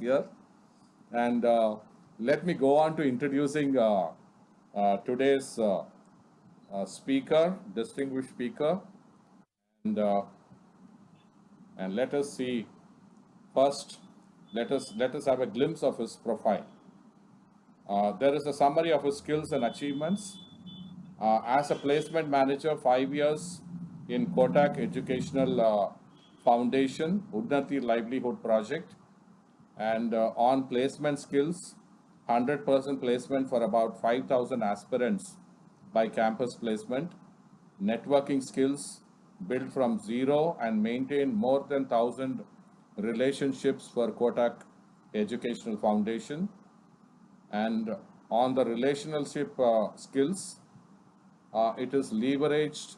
here. And let me go on to introducing today's speaker, distinguished speaker. And, uh, and let us see first, let us have a glimpse of his profile. There is a summary of his skills and achievements. As a placement manager, 5 years in Kotak Educational Foundation, Unnati Livelihood Project, and on placement skills, 100% placement for about 5,000 aspirants by campus placement, networking skills, built from zero and maintain more than 1,000 relationships for Kotak Educational Foundation. And on the relationship skills, it is leveraged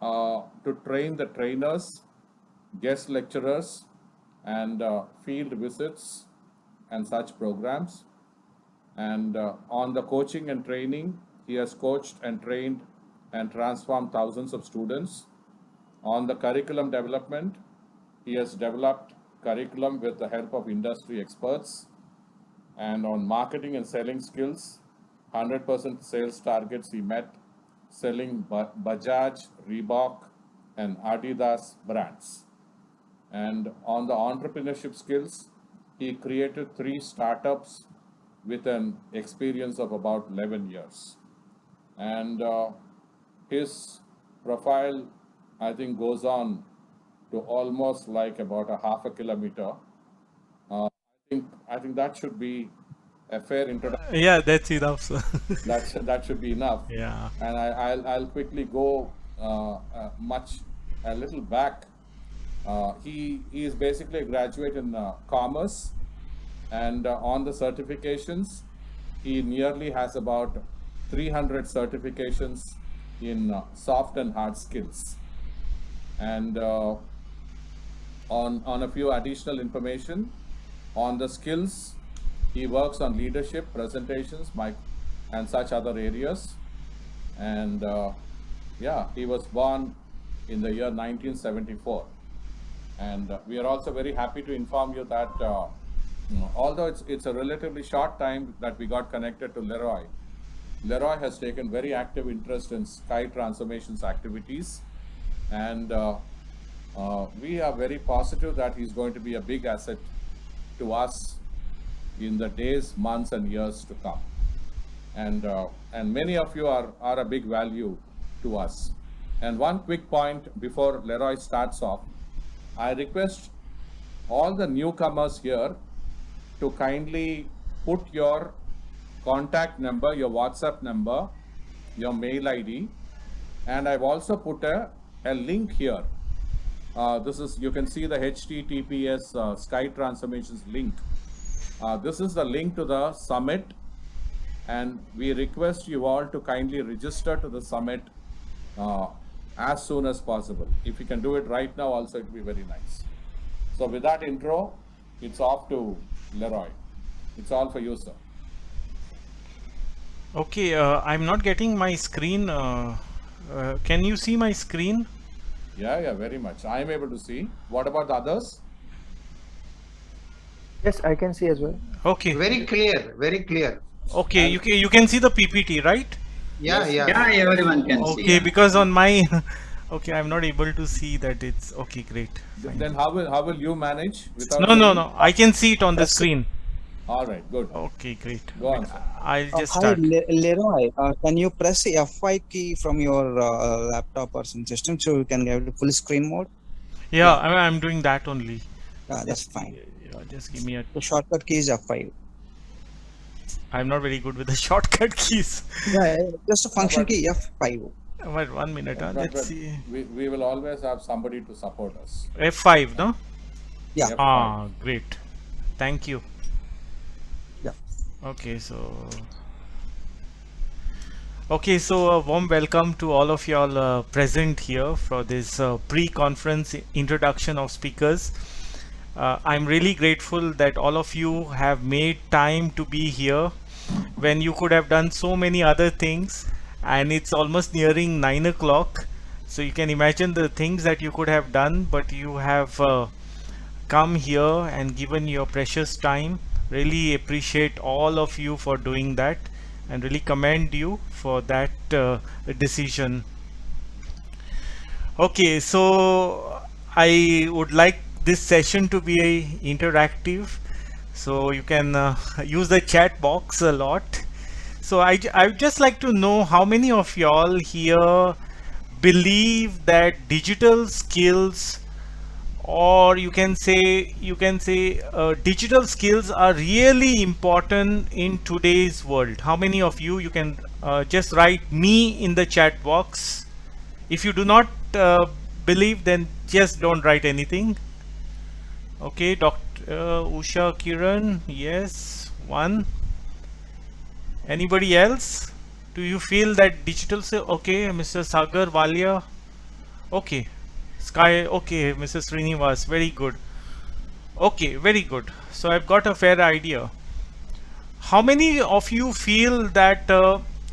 to train the trainers, guest lecturers, and field visits and such programs. And on the coaching and training, he has coached and trained and transformed thousands of students. On the curriculum development, he has developed curriculum with the help of industry experts. And on marketing and selling skills, 100% sales targets he met, selling Bajaj, Reebok, and Adidas brands. And on the entrepreneurship skills, he created 3 startups with an experience of about 11 years. And his profile, I think, goes on to almost like about a half a kilometer. I think that should be a fair introduction. Yeah, that's enough, sir. That should be enough. Yeah. And I'll quickly go a little back. He is basically a graduate in commerce, and on the certifications, he nearly has about 300 certifications in soft and hard skills. And on a few additional information on the skills, he works on leadership, presentations, and such other areas. And yeah, he was born in the year 1974. And we are also very happy to inform you that although it's a relatively short time that we got connected to Leroy, Leroy has taken very active interest in Sky Transformations activities. And we are very positive that he's going to be a big asset to us in the days, months, and years to come. And many of you are a big value to us. And one quick point before Leroy starts off, I request all the newcomers here to kindly put your contact number, your WhatsApp number, your mail ID, and I've also put a link here. This is, you can see the HTTPS Sky Transformations link. This is the link to the summit, and we request you all to kindly register to the summit as soon as possible. If you can do it right now also, it will be very nice. So with that intro, it's off to Leroy. It's all for you, sir. Okay, I'm not getting my screen. Can you see my screen? Yeah, very much. I am able to see. What about the others? Yes, I can see as well. Okay. Very clear, very clear. Okay, you can see the PPT, right? Yeah, Yes. yeah. Yeah, everyone can see. Okay, Yeah. because on my okay, I'm not able to see that. It's okay, great. Fine. Then how will you manage without? No. I can see it on the screen. All right, good. Okay, great. Go on, sir. I'll just Hi, start. Leroy. Can you press the F5 key from your laptop or some system so you can get the full screen mode? Yeah, I'm doing that only. That's fine. Yeah, just give me a. The shortcut key is F5. I'm not very good with the shortcut keys. Yeah, just a function key F5. Wait 1 minute. Let's see. We will always have somebody to support us. F5, no? Yeah. F5. Ah, great. Thank you. Yeah. Okay, so a warm welcome to all of y'all present here for this pre-conference introduction of speakers. I'm really grateful that all of you have made time to be here when you could have done so many other things, and it's almost nearing 9 o'clock. So you can imagine the things that you could have done, but you have come here and given your precious time. Really appreciate all of you for doing that and really commend you for that decision. Okay, so I would like this session to be interactive, so you can use the chat box a lot. So I would just like to know how many of y'all here believe that digital skills, or you can say digital skills are really important in today's world. How many of you can just write me in the chat box. If you do not believe, then just don't write anything. Okay, Dr. Usha Kiran, yes, one. Anybody else? Do you feel that digital okay, Mr. Sagar Walia, okay, Sky, okay, Mrs. Srinivas, very good. Okay, very good. So I've got a fair idea. How many of you feel that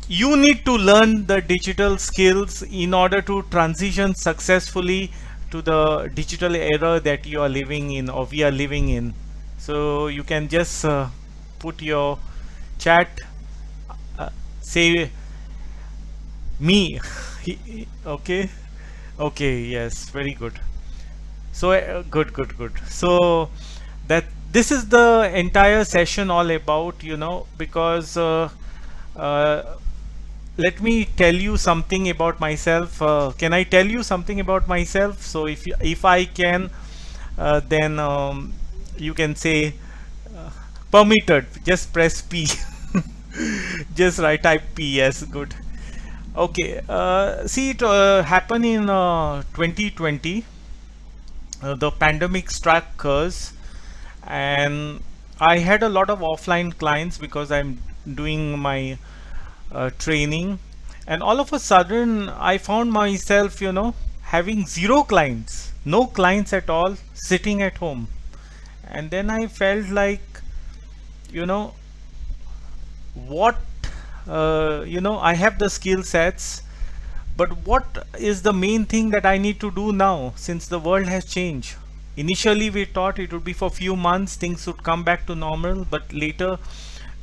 you need to learn the digital skills in order to transition successfully to the digital era that you are living in, or we are living in? So you can just put your chat, say me. Okay, okay, yes, very good. So good. So that this is the entire session all about, because let me tell you something about myself. Can I tell you something about myself? So if I can, then you can say permitted. Just press P. Just type P. Yes, good. Okay. See, it happened in 2020. The pandemic struck us, and I had a lot of offline clients because I'm doing my training, and all of a sudden I found myself having zero clients, no clients at all, sitting at home. And then I felt like what I have the skill sets, but what is the main thing that I need to do now, since the world has changed? Initially we thought it would be for a few months, things would come back to normal, but later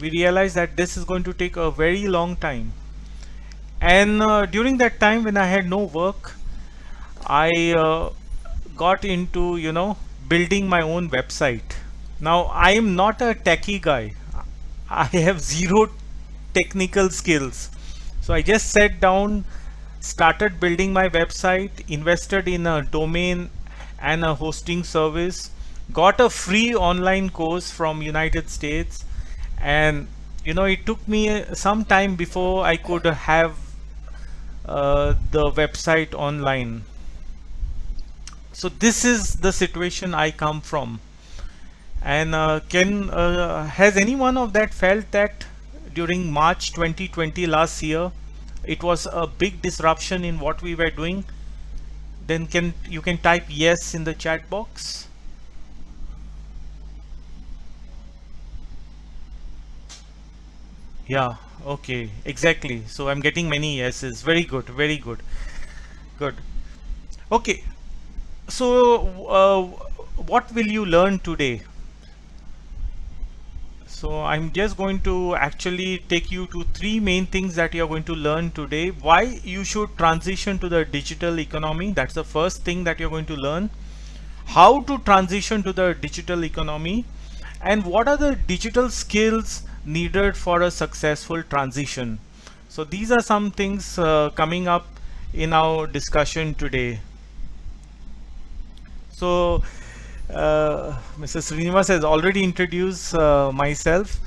we realized that this is going to take a very long time. And during that time when I had no work, I got into building my own website. Now I am not a techie guy. I have zero technical skills. So I just sat down, started building my website, invested in a domain and a hosting service, got a free online course from United States, and it took me some time before I could have the website online. So this is the situation I come from. And has anyone of that felt that during March 2020 last year it was a big disruption in what we were doing? Then you can type yes in the chat box. Yeah, okay, exactly. So I'm getting many yeses. Very good, very good. Good. Okay, so what will you learn today? So I'm just going to actually take you to three main things that you're going to learn today. Why you should transition to the digital economy. That's the first thing that you're going to learn. How to transition to the digital economy, and what are the digital skills needed for a successful transition. So these are some things coming up in our discussion today. So Mr. Srinivas has already introduced myself,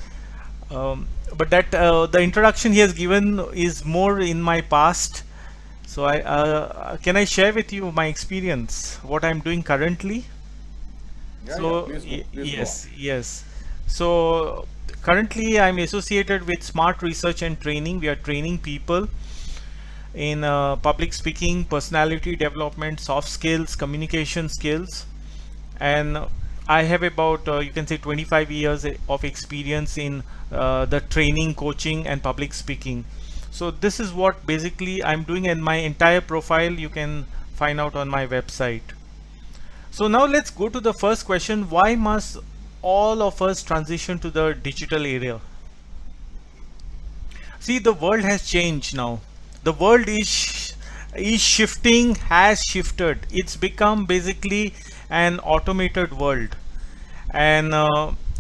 but that the introduction he has given is more in my past. So can I share with you my experience, what I'm doing currently? Yeah, So please yes. So currently I'm associated with Smart Research and Training. We are training people in public speaking, personality development, soft skills, communication skills. And I have about you can say 25 years of experience in the training, coaching and public speaking. So this is what basically I'm doing, and my entire profile you can find out on my website. So now let's go to the first question. Why must all of us transition to the digital area? See, the world has changed now. The world is shifting, has shifted. It's become basically an automated world. And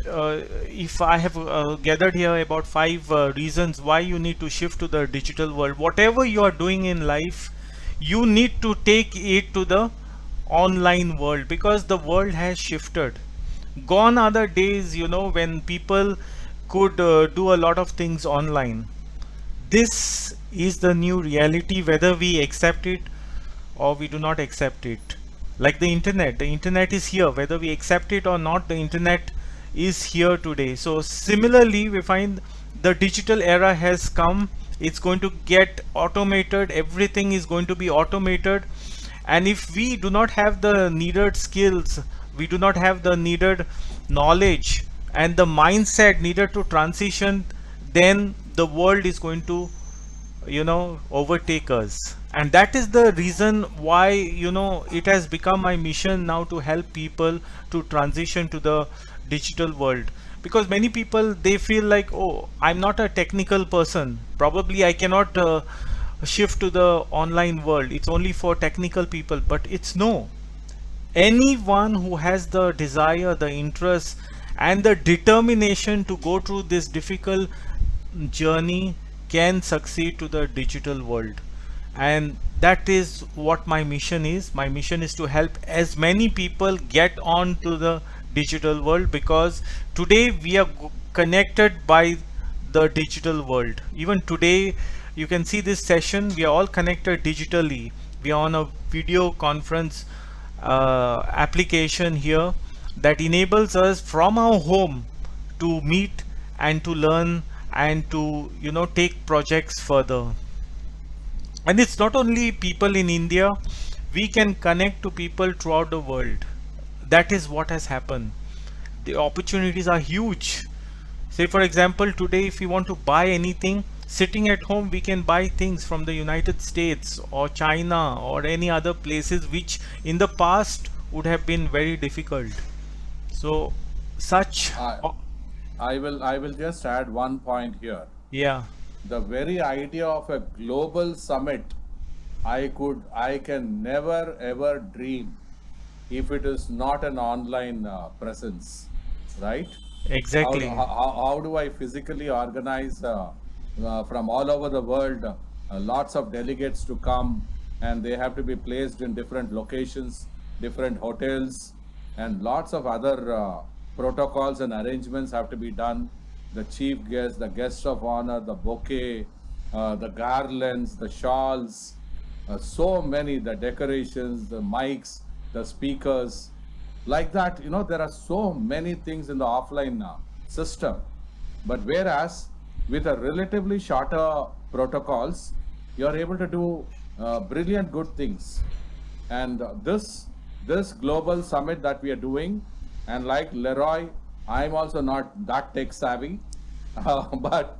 if I have gathered here about 5 reasons why you need to shift to the digital world, whatever you are doing in life, you need to take it to the online world because the world has shifted. Gone are the days, when people could do a lot of things online. This is the new reality, whether we accept it or we do not accept it. Like the internet is here, whether we accept it or not, the internet is here today. So similarly, we find the digital era has come. It's going to get automated. Everything is going to be automated. And if we do not have the needed skills, we do not have the needed knowledge and the mindset needed to transition, then the world is going to overtake us. And that is the reason why it has become my mission now to help people to transition to the digital world. Because many people, they feel like, oh, I'm not a technical person, probably I cannot shift to the online world, it's only for technical people. But it's no, anyone who has the desire, the interest and the determination to go through this difficult journey can succeed to the digital world. And that is what my mission is. My mission is to help as many people get on to the digital world, because today we are connected by the digital world. Even today you can see this session, we are all connected digitally. We are on a video conference application here that enables us from our home to meet and to learn and to take projects further. And it's not only people in India, we can connect to people throughout the world. That is what has happened. The opportunities are huge. Say for example, today if we want to buy anything, sitting at home we can buy things from the United States or China or any other places which in the past would have been very difficult. So such I will just add one point here. yeah, The very idea of a global summit, I can never ever dream if it is not an online presence, right? exactly. How do I physically organize from all over the world lots of delegates to come, and they have to be placed in different locations, different hotels, and lots of other protocols and arrangements have to be done. The chief guest, the guests of honor, the bouquet, the garlands, the shawls, so many, the decorations, the mics, the speakers, like that. There are so many things in the offline system. But whereas with a relatively shorter protocols, you are able to do brilliant good things. And this global summit that we are doing, and like Leroy, I'm also not that tech savvy, but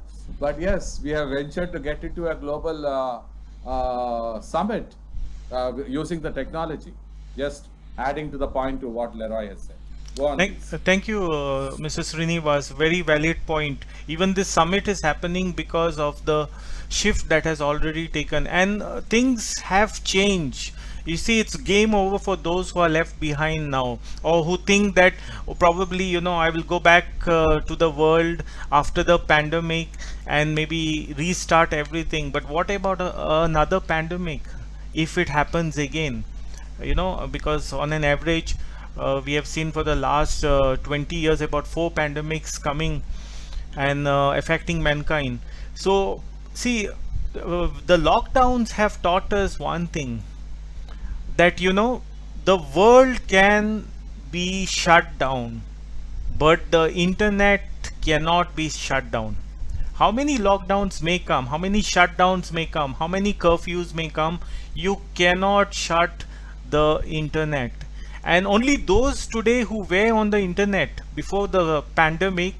yes, we have ventured to get into a global summit using the technology. Just adding to the point to what Leroy has said. Go on, please. Thank you, Mr. Srinivas. Very valid point. Even this summit is happening because of the shift that has already taken, and things have changed. You see, it's game over for those who are left behind now, or who think that probably, I will go back to the world after the pandemic and maybe restart everything. But what about another pandemic if it happens again? Because on an average, we have seen for the last 20 years about 4 pandemics coming and affecting mankind. So see, the lockdowns have taught us one thing, that the world can be shut down, but the internet cannot be shut down. How many lockdowns may come, how many shutdowns may come, how many curfews may come, you cannot shut the internet. And only those today who were on the internet before the pandemic,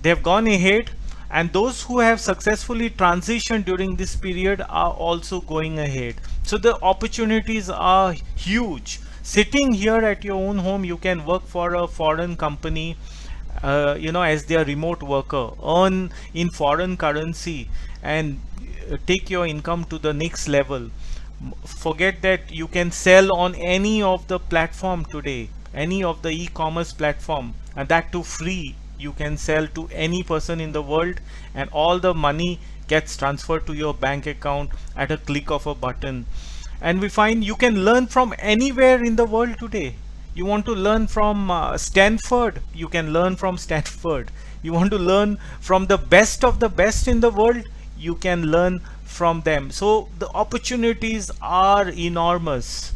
they have gone ahead, and those who have successfully transitioned during this period are also going ahead. So the opportunities are huge. sitting here at your own home, you can work for a foreign company, as their remote worker, earn in foreign currency, and take your income to the next level. Forget that you can sell on any of the platform today, any of the e-commerce platform, and that too free. You can sell to any person in the world, and all the money gets transferred to your bank account at a click of a button. And we find you can learn from anywhere in the world today. You want to learn from Stanford, you can learn from Stanford. You want to learn from the best of the best in the world, you can learn from them. So the opportunities are enormous.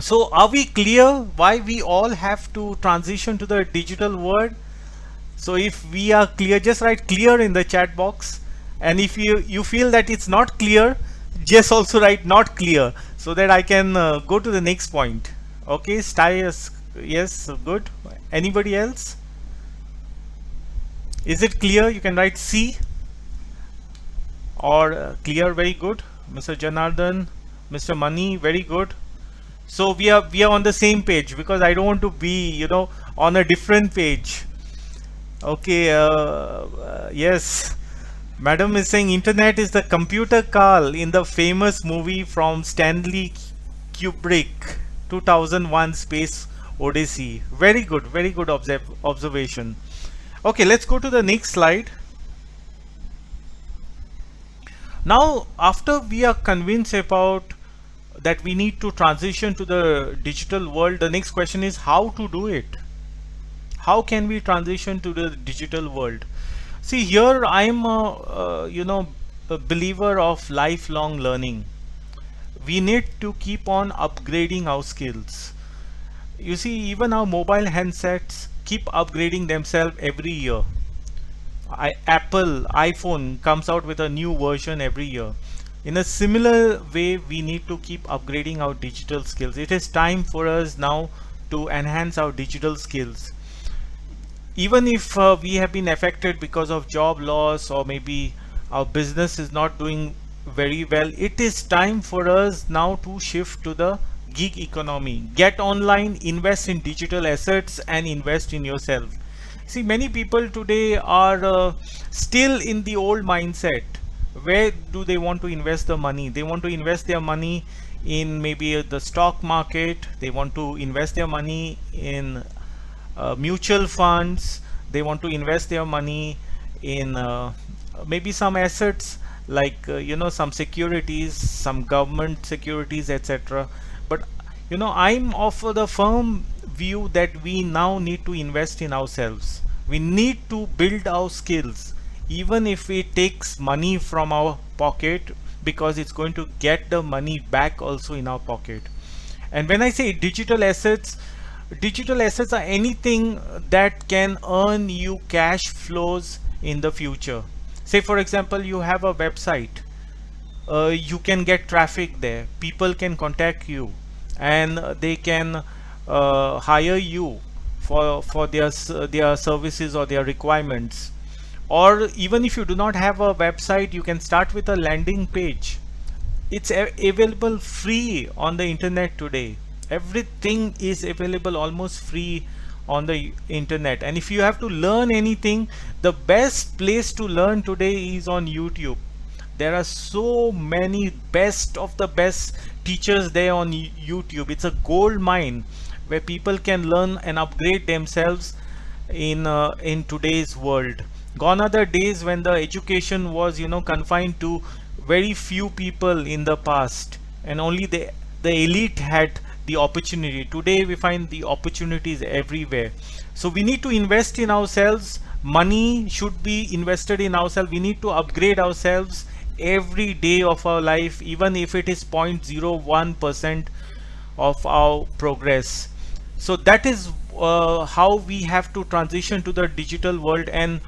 So are we clear why we all have to transition to the digital world? So if we are clear, just write clear in the chat box. And if you feel that it's not clear, just also write not clear, so that I can go to the next point. Okay, yes, good. Anybody else? Is it clear? You can write C or clear. Very good. Mr. Janardhan, Mr. Mani, very good. So we are on the same page, because I don't want to be on a different page. Okay, yes, madam is saying internet is the computer Carl in the famous movie from Stanley Kubrick, 2001 Space Odyssey. Very good observation. Okay, let's go to the next slide. Now, after we are convinced about that we need to transition to the digital world, the next question is how to do it. How can we transition to the digital world? See, here I am a believer of lifelong learning. We need to keep on upgrading our skills. You see, even our mobile handsets keep upgrading themselves every year. Apple iPhone comes out with a new version every year. In a similar way, we need to keep upgrading our digital skills. It is time for us now to enhance our digital skills. Even if we have been affected because of job loss, or maybe our business is not doing very well, it is time for us now to shift to the gig economy. Get online, invest in digital assets, and invest in yourself. See, many people today are still in the old mindset. Where do they want to invest the money? They want to invest their money in maybe the stock market. They want to invest their money in mutual funds. They want to invest their money in maybe some assets like some securities, some government securities, etc. But I'm of the firm view that we now need to invest in ourselves. We need to build our skills, even if it takes money from our pocket, because it's going to get the money back also in our pocket. And when I say digital assets are anything that can earn you cash flows in the future. Say for example, you have a website, you can get traffic there, people can contact you, and they can hire you for their services or their requirements. Or even if you do not have a website, you can start with a landing page. It's available free on the internet today. Everything is available almost free on the internet. And if you have to learn anything, the best place to learn today is on YouTube. There are so many best of the best teachers there on YouTube. It's a gold mine where people can learn and upgrade themselves in today's world. Gone are the days when the education was confined to very few people in the past, and only the elite had the opportunity. Today we find the opportunities everywhere. So we need to invest in ourselves. Money should be invested in ourselves. We need to upgrade ourselves every day of our life, even if it is 0.01% of our progress. So that is how we have to transition to the digital world. And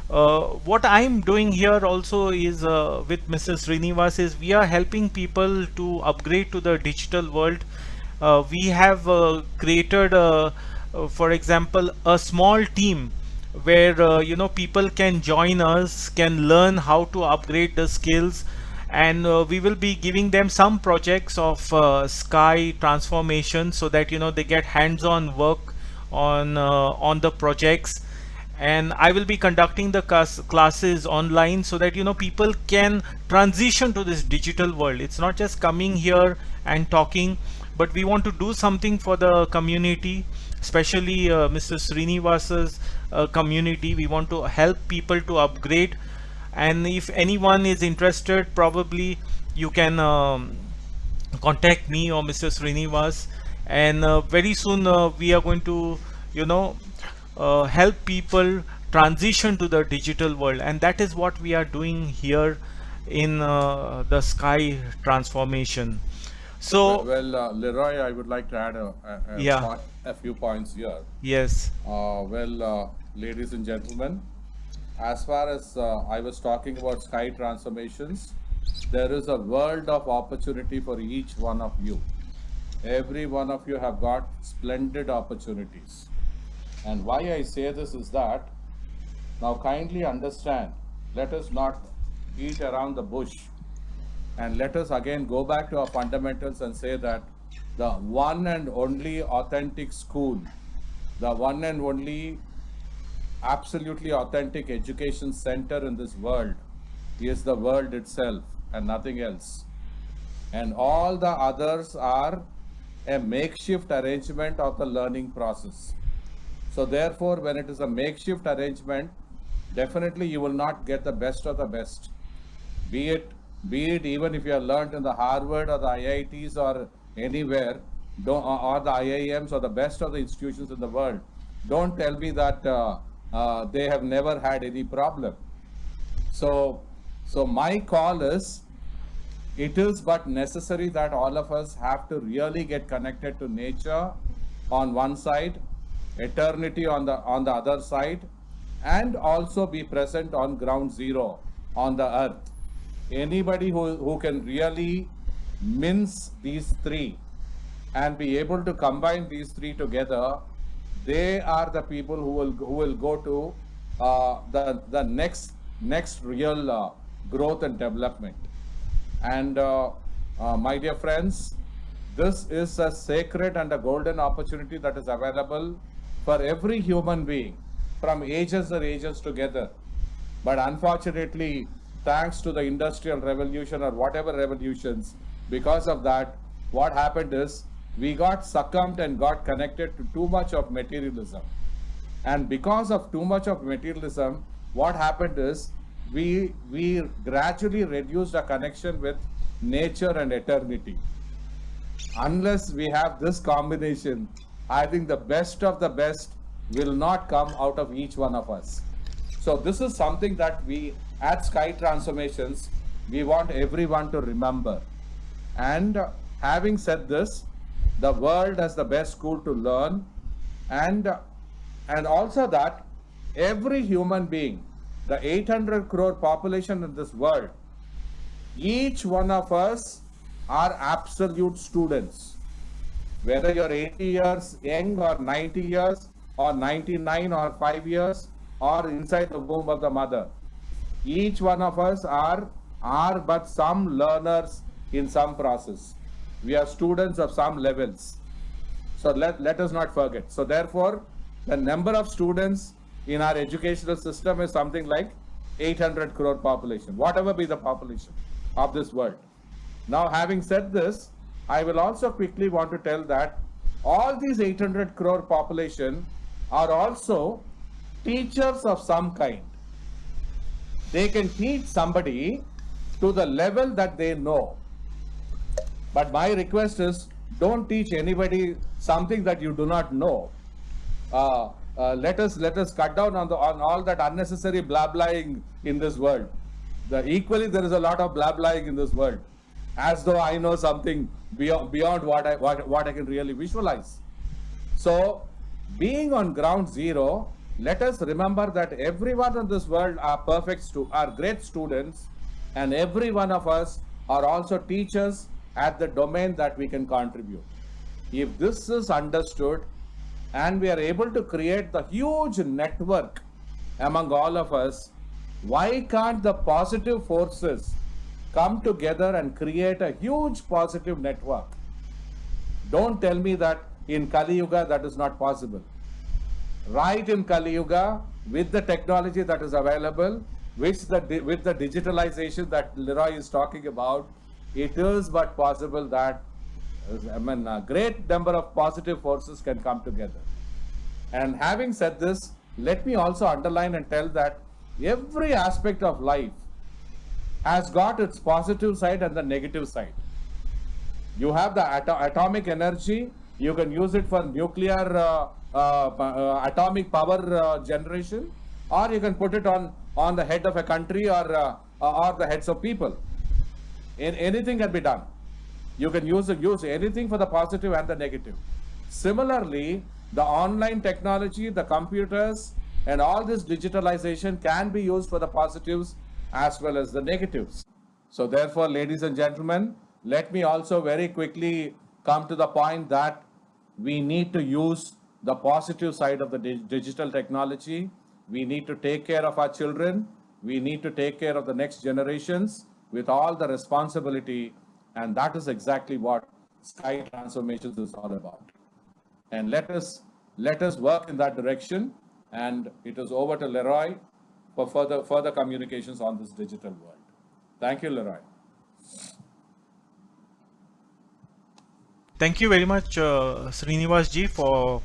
what I'm doing here also is with Mr. Srinivas is we are helping people to upgrade to the digital world. We have created for example a small team where people can join us, can learn how to upgrade the skills, and we will be giving them some projects of sky transformation, so that they get hands-on work on the projects. And I will be conducting the classes online, so that people can transition to this digital world. It's not just coming here and talking, but we want to do something for the community, especially Mr. Srinivasa's community. We want to help people to upgrade, and if anyone is interested, probably you can contact me or Mr. Srinivas, and very soon we are going to help people transition to the digital world, and that is what we are doing here in the sky transformation. So Leroy, I would like to add yeah, a few points here. yes, Ladies and gentlemen, as far as I was talking about sky transformations, there is a world of opportunity for each one of you. Every one of you have got splendid opportunities. And why I say this is that, now kindly understand, let us not beat around the bush, and let us again go back to our fundamentals and say that the one and only authentic school, the one and only absolutely authentic education center in this world is the world itself and nothing else. And all the others are a makeshift arrangement of the learning process. So therefore, when it is a makeshift arrangement, definitely you will not get the best of the best. Be it even if you are learned in the Harvard or the IITs or anywhere, or the IIMs or the best of the institutions in the world, don't tell me that they have never had any problem. So my call is, it is but necessary that all of us have to really get connected to nature on one side, eternity on the other side, and also be present on ground zero on the earth. Anybody who can really mince these three and be able to combine these three together, they are the people who will go to the next real growth and development. And my dear friends, this is a sacred and a golden opportunity that is available for every human being from ages and ages together. But unfortunately, thanks to the industrial revolution or whatever revolutions, because of that, what happened is we got succumbed and got connected to too much of materialism. And because of too much of materialism, what happened is we gradually reduced our connection with nature and eternity. Unless we have this combination, I think the best of the best will not come out of each one of us. So this is something that we at Sky Transformations, we want everyone to remember. And having said this, the world has the best school to learn, and also that every human being, the 800 crore population in this world, each one of us are absolute students. Whether you're 80 years young or 90 years or 99 or 5 years or inside the womb of the mother, each one of us are but some learners in some process. We are students of some levels. So let us not forget. So therefore, the number of students in our educational system is something like 800 crore population, whatever be the population of this world. Now, having said this, I will also quickly want to tell that all these 800 crore population are also teachers of some kind. They can teach somebody to the level that they know. But my request is, don't teach anybody something that you do not know. Let us cut down on all that unnecessary blabbling in this world. Equally, there is a lot of blabbling in this world, as though I know something beyond what I can really visualize. So, being on ground zero, let us remember that everyone in this world are are great students, and every one of us are also teachers at the domain that we can contribute. If this is understood, and we are able to create the huge network among all of us, why can't the positive forces come together and create a huge positive network. Don't tell me that in Kali Yuga that is not possible. Right in Kali Yuga, with the technology that is available, with the digitalization that Leroy is talking about, it is but possible that a great number of positive forces can come together. And having said this, let me also underline and tell that every aspect of life has got its positive side and the negative side. You have the atomic energy, you can use it for nuclear atomic power generation, or you can put it on the head of a country or the heads of people. Anything can be done. You can use anything for the positive and the negative. Similarly, the online technology, the computers, and all this digitalization can be used for the positives as well as the negatives. So therefore, ladies and gentlemen, let me also very quickly come to the point that we need to use the positive side of the digital technology. We need to take care of our children. We need to take care of the next generations with all the responsibility. And that is exactly what Sky Transformations is all about. And let us work in that direction. And it is over to Leroy for further communications on this digital world. Thank you, Leroy. Thank you very much, Srinivas ji, for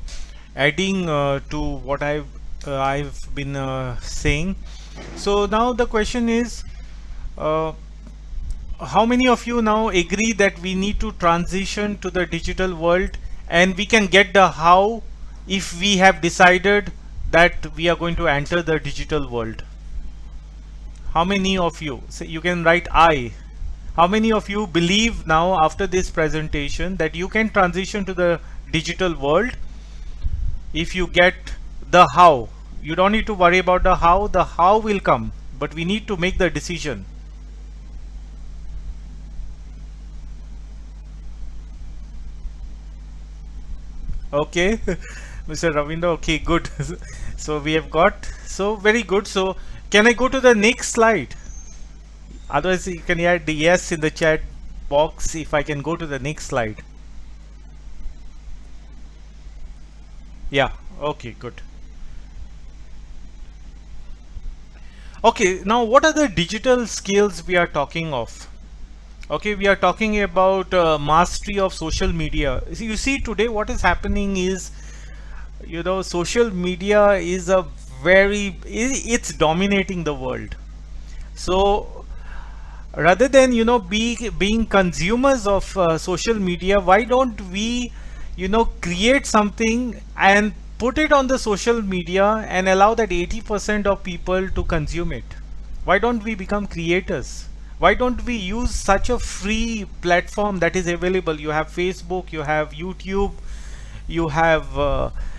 adding to what I've been saying. So now the question is, how many of you now agree that we need to transition to the digital world, and we can get the how if we have decided that we are going to enter the digital world? How many of you? So you can write I. How many of you believe now after this presentation that you can transition to the digital world if you get the how? You don't need to worry about the how will come, but we need to make the decision. Okay, Mr. Ravinder, okay, good. So we have got, so very good. So can I go to the next slide? Otherwise you can add the yes in the chat box if I can go to the next slide. Yeah, okay, good. Okay, now what are the digital skills we are talking of? Okay, we are talking about mastery of social media. You see, today what is happening is, you know, social media is it's dominating the world. So rather than, you know, being consumers of social media, why don't we, you know, create something and put it on the social media and allow that 80% of people to consume it? Why don't we become creators? Why don't we use such a free platform that is available? You have Facebook, you have YouTube, you have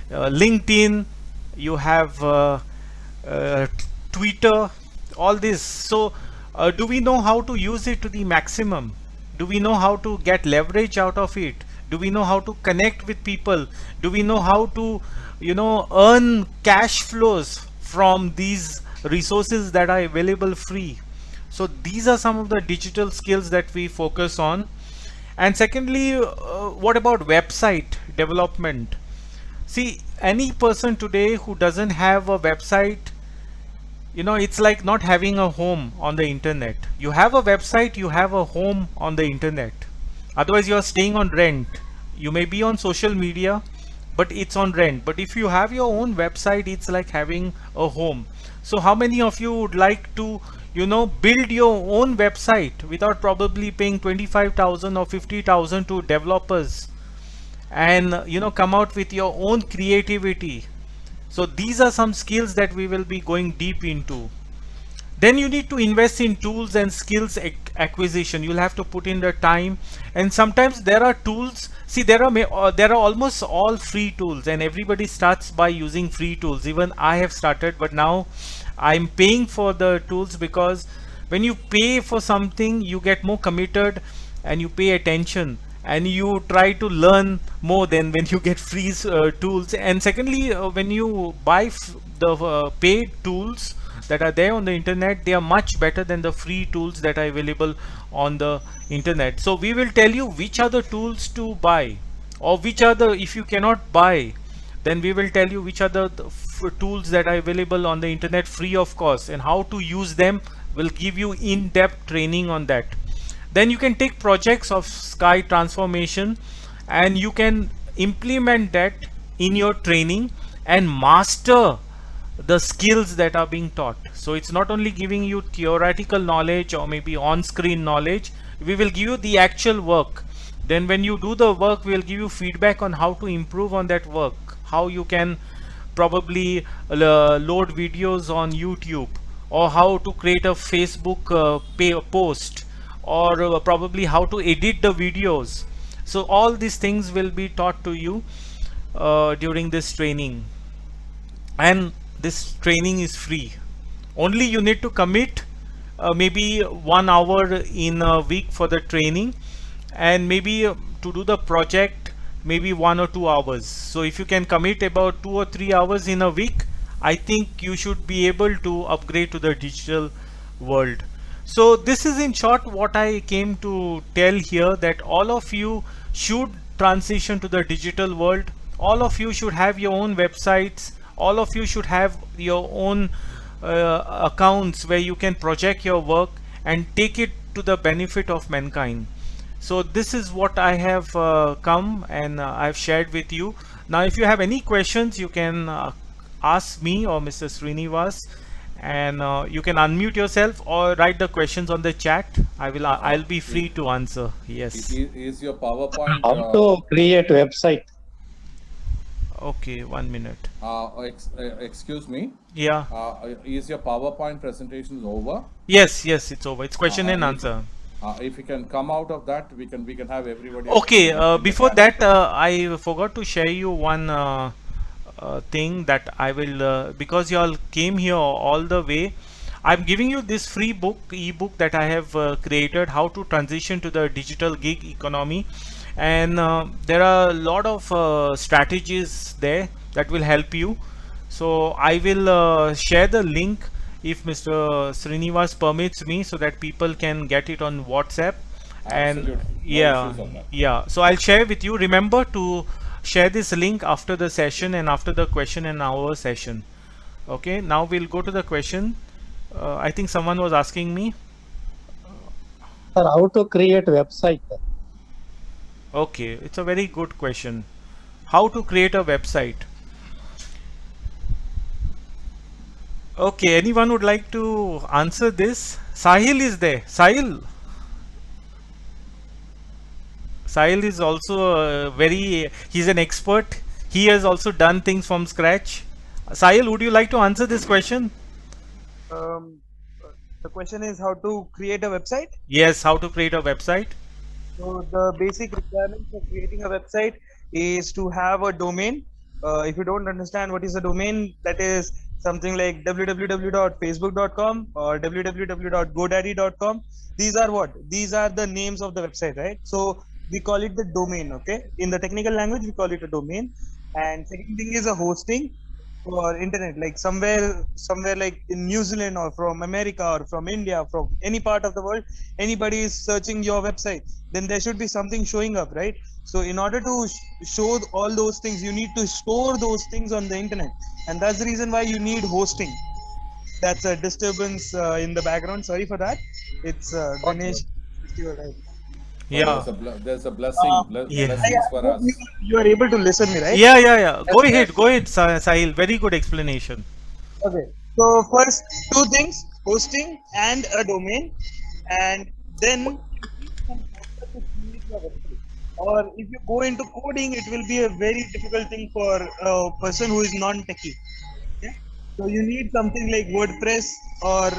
LinkedIn, you have Twitter, all this. So do we know how to use it to the maximum? Do we know how to get leverage out of it? Do we know how to connect with people? Do we know how to, you know, earn cash flows from these resources that are available free? So these are some of the digital skills that we focus on. And secondly, what about website development? See, any person today who doesn't have a website, you know, it's like not having a home on the internet. You have a website, you have a home on the internet. Otherwise you are staying on rent. You may be on social media, but it's on rent. But if you have your own website, it's like having a home. So how many of you would like to, you know, build your own website without probably paying 25,000 or 50,000 to developers, and, you know, come out with your own creativity? So these are some skills that we will be going deep into. Then you need to invest in tools and skills acquisition. You'll have to put in the time, and sometimes there are tools. See, there are almost all free tools, and everybody starts by using free tools. Even I have started, but now I'm paying for the tools, because when you pay for something, you get more committed and you pay attention and you try to learn more than when you get free tools. And secondly, when you buy the paid tools, that are there on the internet, they are much better than the free tools that are available on the internet. So we will tell you which are the tools to buy, or which are the, if you cannot buy, then we will tell you which are the tools that are available on the internet free of cost, and how to use them. Will give you in-depth training on that. Then you can take projects of sky transformation and you can implement that in your training and master the skills that are being taught. So it's not only giving you theoretical knowledge or maybe on-screen knowledge, we will give you the actual work. Then when you do the work, we will give you feedback on how to improve on that work, how you can probably load videos on YouTube, or how to create a Facebook post, or probably how to edit the videos. So all these things will be taught to you during this training, and this training is free. Only you need to commit maybe 1 hour in a week for the training, and maybe to do the project maybe 1 or 2 hours. So if you can commit about 2 or 3 hours in a week, I think you should be able to upgrade to the digital world. So this is in short what I came to tell here, that all of you should transition to the digital world. All of you should have your own websites. All of you should have your own accounts where you can project your work and take it to the benefit of mankind. So this is what I have come and I've shared with you. Now if you have any questions, you can ask me or Mr. Srinivas, and you can unmute yourself or write the questions on the chat. I'll be free to answer. Yes. Is your PowerPoint? How to create website? Okay, 1 minute. Excuse me. Yeah. Is your PowerPoint presentation over? Yes, it's over. It's question and answer. If you can come out of that, we can have everybody. Okay. Before that, I forgot to share you one thing that I will, because you all came here all the way, I'm giving you this free ebook that I have created, how to transition to the digital gig economy. And there are a lot of strategies there that will help you. So I will share the link if Mr. Srinivas permits me, so that people can get it on WhatsApp. Absolutely. And yeah, so I'll share with you. Remember to share this link after the session and after the question and answer session. Okay, now we'll go to the question. I think someone was asking me. Sir, how to create website? Okay, it's a very good question. How to create a website? Okay, anyone would like to answer this? Sahil is there. Sahil is also he's an expert. He has also done things from scratch. Sahil, would you like to answer this question? The question is how to create a website? Yes, how to create a website. So the basic requirement for creating a website is to have a domain. If you don't understand what is a domain, that is something like www.facebook.com or www.godaddy.com. These are what? These are the names of the website, right? So we call it the domain, okay? In the technical language, we call it a domain. And second thing is a hosting for internet, like somewhere like in New Zealand or from America or from India, from any part of the world, anybody is searching your website, then there should be something showing up, right? So in order to show all those things, you need to store those things on the internet, and that's the reason why you need hosting. That's a disturbance in the background. Sorry for that. It's Ganesh festival, right? Yeah. There's a blessing. Blessings for us. You are able to listen me, right? Yeah. Go ahead, Sahil. Very good explanation. Okay. So first two things: hosting and a domain, and then or if you go into coding, it will be a very difficult thing for a person who is non-techie. Okay? So you need something like WordPress or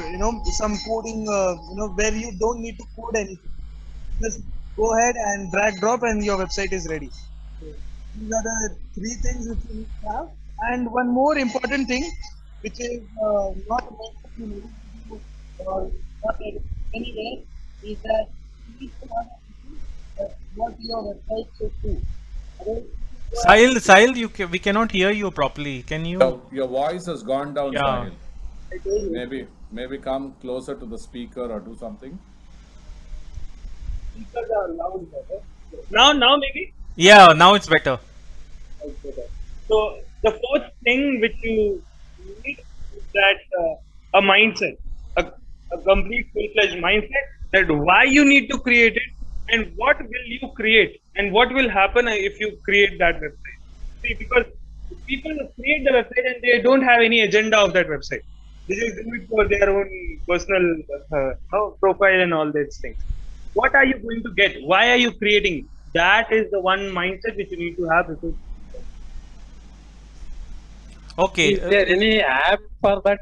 some coding, where you don't need to code anything. Just go ahead and drag drop and your website is ready. So these are the three things which you need to have. And one more important thing, which is not mentioned or not anywhere, is that you need to have what your website should do. Okay? Sahil, we cannot hear you properly. Can you? Your voice has gone down, Yeah. Sahil. I told you. Maybe come closer to the speaker or do something. Speakers are loud better. Now maybe. Yeah, now it's better. Okay. So the fourth thing which you need is that a mindset, a complete full-fledged mindset that why you need to create it and what will you create and what will happen if you create that website. See, because people create the website and they don't have any agenda of that website. They just do it for their own personal profile and all these things. What are you going to get? Why are you creating? That is the one mindset which you need to have before. Okay. Is there any app for that?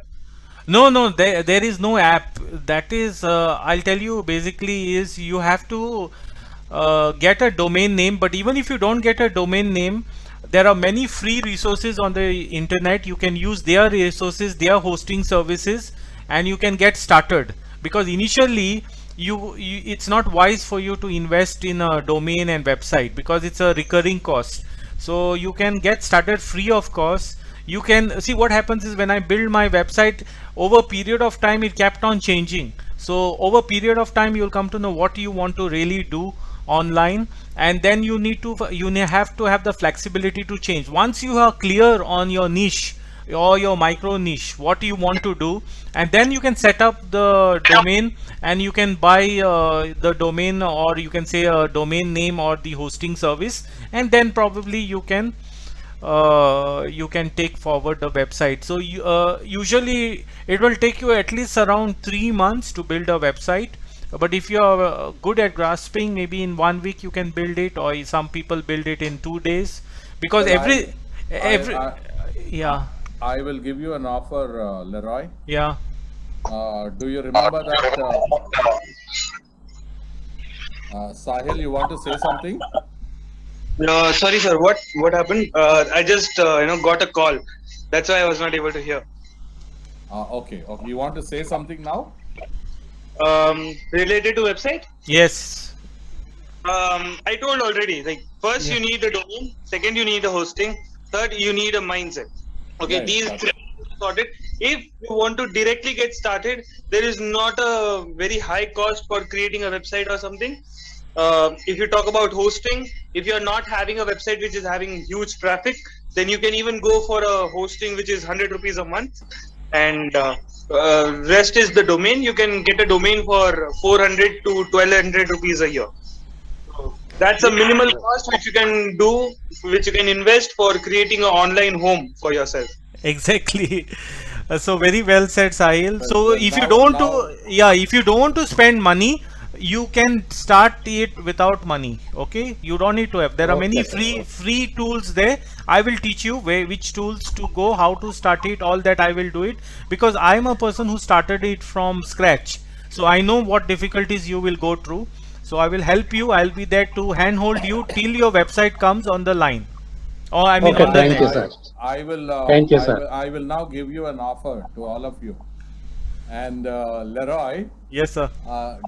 No, there is no app. That is, I'll tell you basically is you have to get a domain name, but even if you don't get a domain name, there are many free resources on the internet. You can use their resources, their hosting services, and you can get started. Because initially, it's not wise for you to invest in a domain and website because it's a recurring cost. So you can get started free of cost. You can see what happens is when I build my website, over a period of time it kept on changing. So over a period of time you'll come to know what you want to really do online, and then you have to have the flexibility to change. Once you are clear on your niche or your micro niche, what you want to do, and then you can set up the domain and you can buy the domain, or you can say a domain name or the hosting service, and then probably you can take forward the website. So usually it will take you at least around 3 months to build a website, but if you are good at grasping, maybe in 1 week you can build it, or some people build it in 2 days, because Well, yeah, I will give you an offer, Leroy. yeah. Do you remember that? Sahil, you want to say something? Sorry, sir. What happened? I just got a call. That's why I was not able to hear. Okay. You want to say something now? Related to website? Yes. I told already. Like first Yeah. you need a domain. Second you need a hosting. Third you need a mindset. Okay, Right, these okay. three are sorted. If you want to directly get started, there is not a very high cost for creating a website or something. If you talk about hosting, if you're not having a website which is having huge traffic, then you can even go for a hosting which is 100 rupees a month, and rest is the domain. You can get a domain for 400 to 1200 rupees a year. So that's a minimal cost which you can do, which you can invest for creating an online home for yourself. Exactly. So very well said, Sahil. So well, if you now- don't now- if you don't want to spend money, you can start it without money. Okay, you don't need to have. There are many free tools there. I will teach you which tools to go, how to start it. All that I will do it, because I am a person who started it from scratch. So I know what difficulties you will go through. So I will help you. I'll be there to handhold you till your website comes on the line. Or I mean Okay, on the thank you, net. sir. I will. Thank you, sir. I will now give you an offer to all of you. And Leroy, Yes, sir.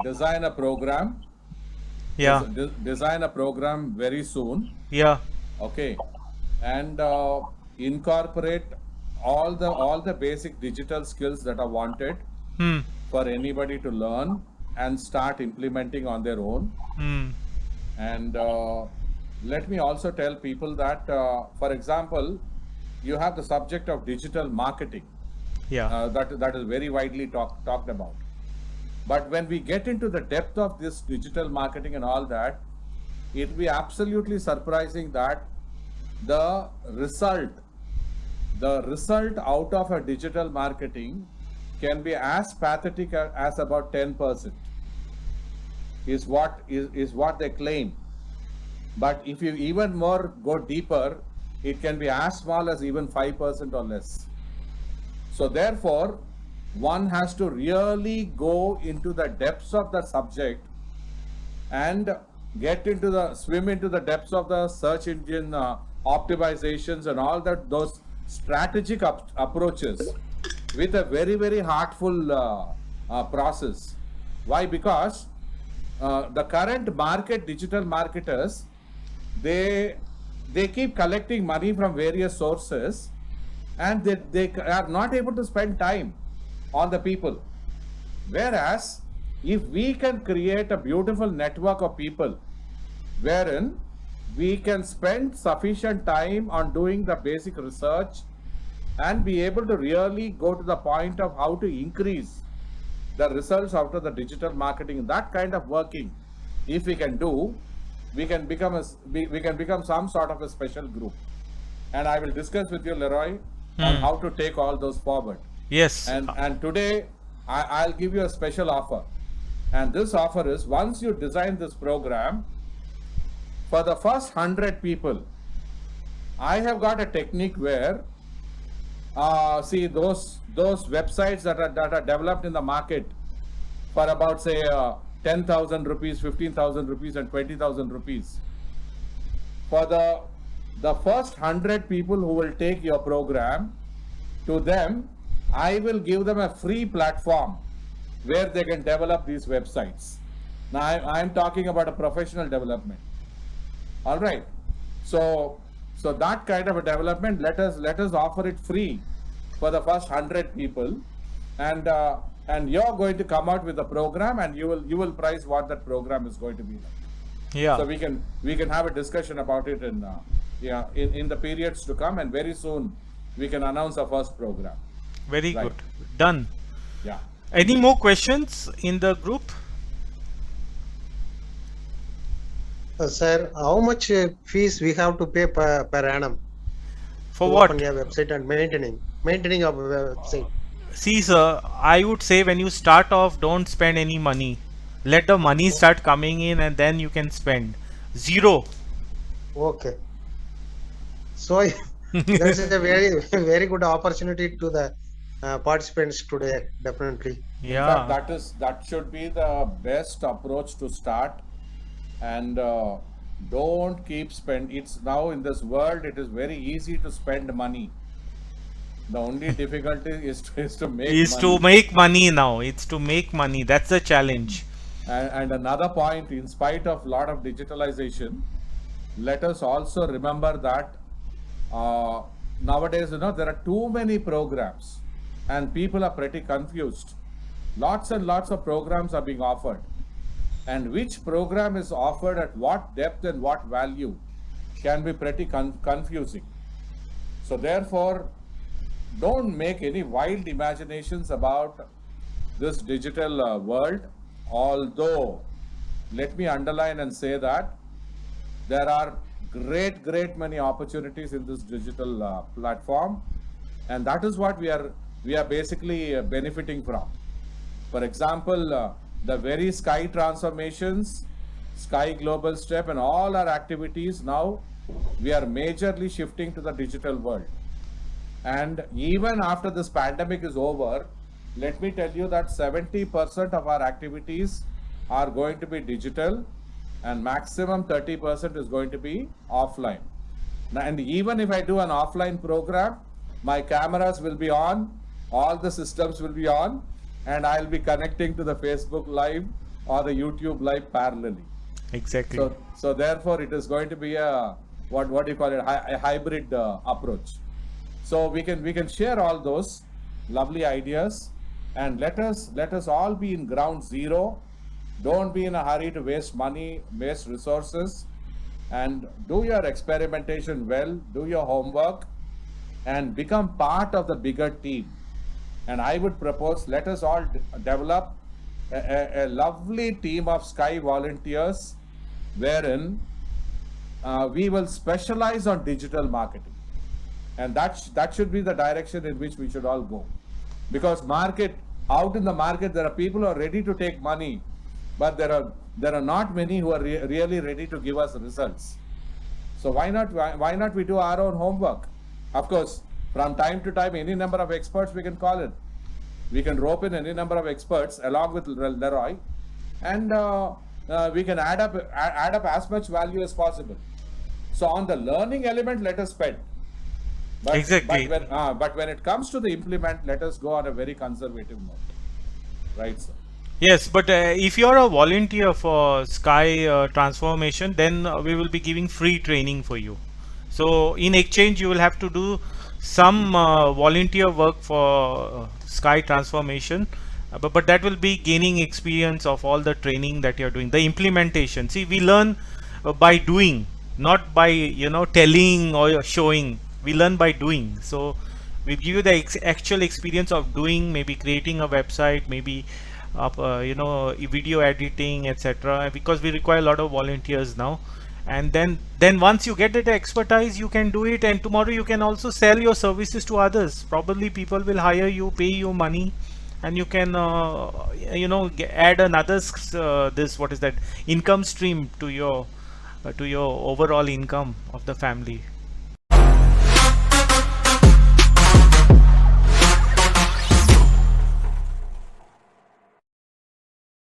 design a program. Yeah. Design a program very soon. Yeah. Okay, and incorporate all the basic digital skills that are wanted Hmm. for anybody to learn and start implementing on their own. Hmm. And let me also tell people that, for example, you have the subject of digital marketing. Yeah. That is very widely talked about. But when we get into the depth of this digital marketing and all that, it will be absolutely surprising that the result out of a digital marketing can be as pathetic as about 10% is what they claim. But if you even more go deeper, it can be as small as even 5% or less. So therefore, one has to really go into the depths of the subject and swim into the depths of the search engine optimizations and all that, those strategic approaches with a very, very heartful process. Why? Because the current digital marketers, they keep collecting money from various sources, and they are not able to spend time. on the people. Whereas, if we can create a beautiful network of people wherein we can spend sufficient time on doing the basic research and be able to really go to the point of how to increase the results out of the digital marketing, that kind of working, if we can do, we can become some sort of a special group. And I will discuss with you, Leroy, on how to take all those forward. Yes. And today I'll give you a special offer. And this offer is, once you design this program, for the first 100 people, I have got a technique where, see those websites that are developed in the market for about, say, 10,000 rupees, 15,000 rupees, and 20,000 rupees. For the first 100 people who will take your program, to them, I will give them a free platform where they can develop these websites. Now, I'm talking about a professional development. All right. So that kind of a development, let us offer it free for the first 100 people, and you're going to come out with a program, and you will price what that program is going to be like. Yeah. So we can have a discussion about it in the periods to come, and very soon we can announce our first program. Very Right. good. Done. Yeah. Any more questions in the group? Sir, how much fees we have to pay per annum For to what? open a website and maintaining of a website? See, sir, I would say when you start off, don't spend any money. Let the money start coming in, and then you can spend. Zero. Okay. So there is a very good opportunity to the participants today, definitely. Yeah. In fact, that should be the best approach to start, and don't keep it's now in this world, it is very easy to spend money. The only difficulty is to make Is money. to make money now. It's to make money. That's the challenge. And another point, in spite of lot of digitalization, let us also remember that nowadays, there are too many programs and people are pretty confused. Lots and lots of programs are being offered, and which program is offered at what depth and what value can be pretty confusing. So therefore, don't make any wild imaginations about this digital world. Although, let me underline and say that there are great many opportunities in this digital platform, and that is what we are basically benefiting from. For example, the very Sky transformations, Sky Global Step, and all our activities now, we are majorly shifting to the digital world. And even after this pandemic is over, let me tell you that 70% of our activities are going to be digital, and maximum 30% is going to be offline. And even if I do an offline program, my cameras will be on, all the systems will be on, and I'll be connecting to the Facebook Live or the YouTube Live parallelly. Exactly. So therefore, it is going to be a what do you call it? A hybrid approach. So we can share all those lovely ideas, and let us all be in ground zero. Don't be in a hurry to waste money, waste resources, and do your experimentation well, do your homework, and become part of the bigger team. And I would propose, let us all develop a lovely team of Sky volunteers, wherein we will specialize on digital marketing. And that should be the direction in which we should all go. Because out in the market, there are people who are ready to take money, but there are not many who are really ready to give us results. So why not we do our own homework? Of course, from time to time, any number of experts we can call in. We can rope in any number of experts along with Leroy, and we can add up as much value as possible. So on the learning element, let us spend. Exactly. But when it comes to the implement, let us go on a very conservative note. Right, sir? Yes, but if you're a volunteer for Sky transformation, then we will be giving free training for you. So in exchange, you will have to do some volunteer work for sky transformation. But that will be gaining experience of all the training that you're doing, the implementation. See, we learn by doing, not by telling or showing. We learn by doing. So we give you the actual experience of doing, maybe creating a website, maybe video editing, etc., because we require a lot of volunteers now. And then once you get that expertise, you can do it, and tomorrow you can also sell your services to others. Probably people will hire you, pay you money, and you can add another income stream to your overall income of the family.